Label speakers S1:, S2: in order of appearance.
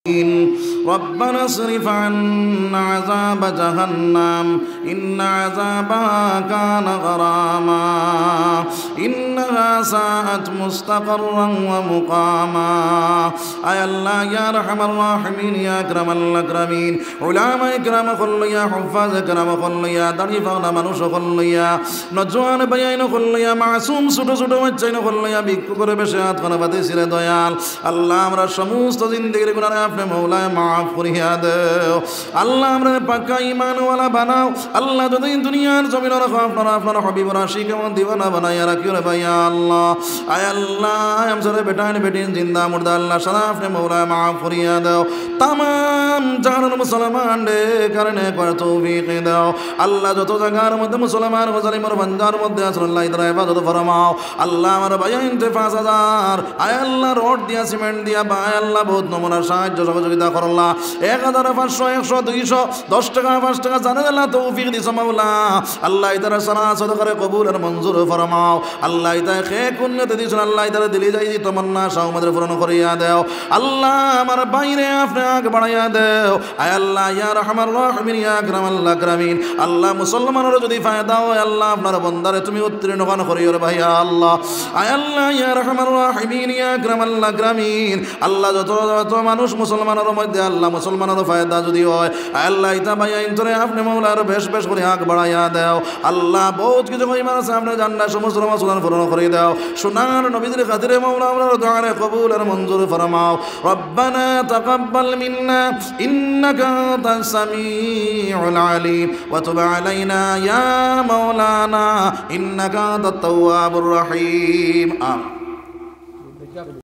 S1: ربنا اصرف عنا عذاب جهنم إن عذابها كان غراما إنها ساءت مستقرا ومقاما أي الله يا أرحم الراحمين يا أكرم الأكرمين علماء إكرام خل يا حفاظ إكرام خل يا ضعيف মানুষ خل يا নজওয়ান বায়াইন খল يا মাসুম ছোট ছোট বাচ্চাইন খল يا ভিক্ষু করে বেশে হাত খানা বাদে ছিরে দয়াল আল্লাহ আমরা সমস্ত জিন্দেগির গুনাহ আপনি মওলায় মাফ করিয়া দাও আল্লাহ আমরা পাকা ঈমানওয়ালা বানাও আল্লাহ যদি দুনিয়ার জমিন রাখো আপনার হাবিবুর আশিক এবং দিওয়ানা বানায়া রাখিও রে ভাই আল্লাহ আয় আল্লাহ আমসারে বেটান বেটিন জিন্দা মুর্দা আল্লাহ সারা আপনি মওলায় মাফ করিয়া দাও तमाम জাহানের মুসলমান রে কারণে কর তৌফিক দাও আল্লাহ যত জায়গার মধ্যে মুসলমান ও জালিমের বান্দার মধ্যে আছেন আল্লাহ ইদরা ইবাদত ফরমাও আল্লাহ আমার ভাই 5000 আয় আল্লাহ রড দিয়া সিমেন্ট দিয়া ভাই আল্লাহ বহুত নমুনার সাহায্য সহযোগিতা করল্লাহ 1500 100 200 10 টাকা 5 টাকা জানেন আল্লাহ তৌফিক দিছ মাওলা আল্লাহ ইদরা সারা সদকারে কবুল আর মঞ্জুর ফরমাও আল্লাহ ইতা খে কুন্নত দিছ আল্লাহ ইদরা দিলি যাই তমন্না শাহ আমাদের পূরণ করিয়া দাও আল্লাহ আমার বাইরে আপনি আগ বাড়াইয়া দাও আয় আল্লাহ ইয়া রহমান রহিমিন ইয়া আকরামাল আকরামিন আল্লাহ মুসলমানের যদি ফায়দা হয় আল্লাহ আপনার বান্দারে তুমি উত্তীর্ণ গান করিও রে ভাই আল্লাহ আয় আল্লাহ ইয়া রহমান রহিমিন ইয়া আকরামাল আকরামিন আল্লাহ যত মানুষ মুসলমানের মধ্যে আল্লাহ মুসলমানের ফায়দা যদি হয় আয় আল্লাহ ইতা ভাই ইন্তরে আপনি মাওলার বেশ বেশ করে আগ বাড়াইয়া দাও আল্লাহ বহুত কিছু কইমার আছে আপনি জান্নাত সমস্ত মুসলমান পূরণ করে দাও সোনার নবীদের খাতিরে মাওলা আমরা দোয়ারে কবুল আর মঞ্জুর ফরমাও রব্বানা তাকাব্বাল মিন্না ইন্নাকা আনতাস সামিউল আলিম ওয়া তুব আলাইনা ইয়া মাওলানা ইন্নাকা আনতাত তাওয়াবুর রহিম আমিন।